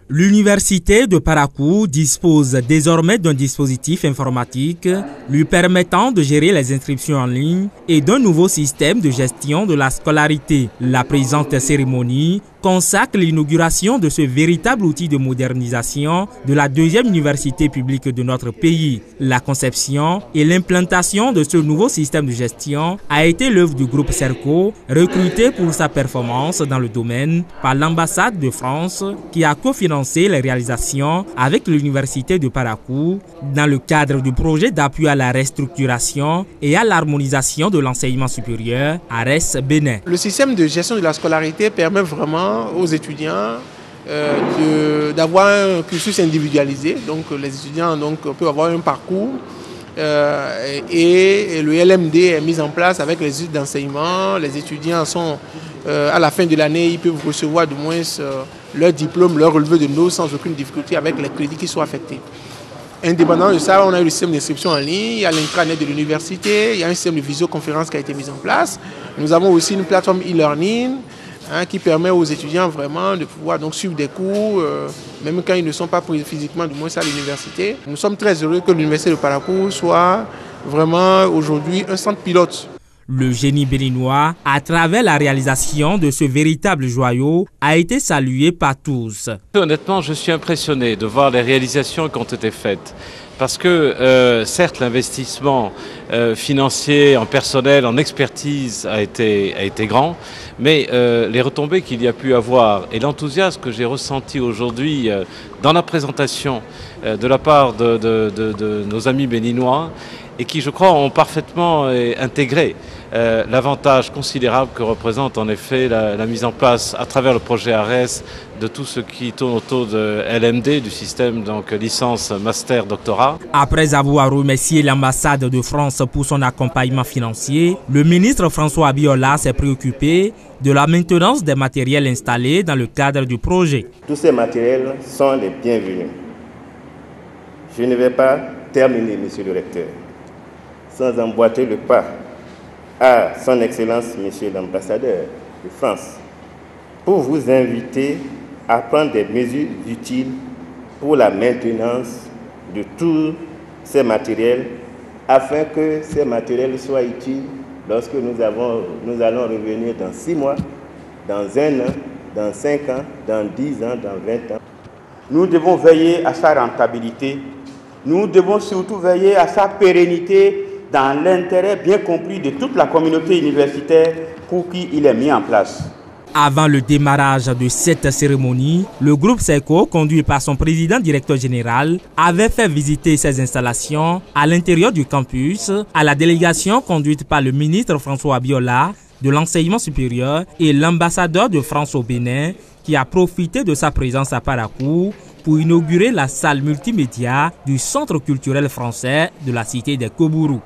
L'université de Parakou dispose désormais d'un dispositif informatique lui permettant de gérer les inscriptions en ligne et d'un nouveau système de gestion de la scolarité. La présente cérémonie consacre l'inauguration de ce véritable outil de modernisation de la deuxième université publique de notre pays. La conception et l'implantation de ce nouveau système de gestion a été l'œuvre du groupe Serco, recruté pour sa performance dans le domaine par l'ambassade de France qui a cofinancé les réalisations avec l'université de Parakou dans le cadre du projet d'appui à la restructuration et à l'harmonisation de l'enseignement supérieur ARES Bénin. Le système de gestion de la scolarité permet vraiment aux étudiants d'avoir un cursus individualisé. Donc les étudiants peuvent avoir un parcours et le LMD est mis en place avec les études d'enseignement. Les étudiants sont à la fin de l'année, ils peuvent recevoir du moins leur diplôme, leur relevé de notes sans aucune difficulté avec les crédits qui sont affectés. Indépendamment de ça, on a eu le système d'inscription en ligne, il y a l'intranet de l'université, il y a un système de visioconférence qui a été mis en place. Nous avons aussi une plateforme e-learning qui permet aux étudiants vraiment de pouvoir suivre des cours, même quand ils ne sont pas physiquement du moins à l'université. Nous sommes très heureux que l'université de Parakou soit vraiment aujourd'hui un centre pilote. Le génie béninois, à travers la réalisation de ce véritable joyau, a été salué par tous. Honnêtement, je suis impressionné de voir les réalisations qui ont été faites. Parce que certes, l'investissement financier, en personnel, en expertise a été grand, mais les retombées qu'il y a pu avoir et l'enthousiasme que j'ai ressenti aujourd'hui dans la présentation de la part de nos amis béninois et qui, je crois, ont parfaitement intégré l'avantage considérable que représente en effet la mise en place à travers le projet ARES de tout ce qui tourne autour de LMD, du système licence, master, doctorat. Après avoir remercié l'ambassade de France pour son accompagnement financier, le ministre François Abiola s'est préoccupé de la maintenance des matériels installés dans le cadre du projet. Tous ces matériels sont les bienvenus. Je ne vais pas terminer, monsieur le recteur, sans emboîter le pas à son Excellence, monsieur l'ambassadeur de France, pour vous inviter à prendre des mesures utiles pour la maintenance de tous ces matériels, afin que ces matériels soient utiles lorsque nous allons revenir dans 6 mois, dans 1 an, dans 5 ans, dans 10 ans, dans 20 ans. Nous devons veiller à sa rentabilité. Nous devons surtout veiller à sa pérennité dans l'intérêt bien compris de toute la communauté universitaire pour qui il est mis en place. Avant le démarrage de cette cérémonie, le groupe Serco, conduit par son président directeur général, avait fait visiter ses installations à l'intérieur du campus à la délégation conduite par le ministre François Abiola de l'enseignement supérieur et l'ambassadeur de France au Bénin qui a profité de sa présence à Parakou pour inaugurer la salle multimédia du Centre culturel français de la cité des Kobourou.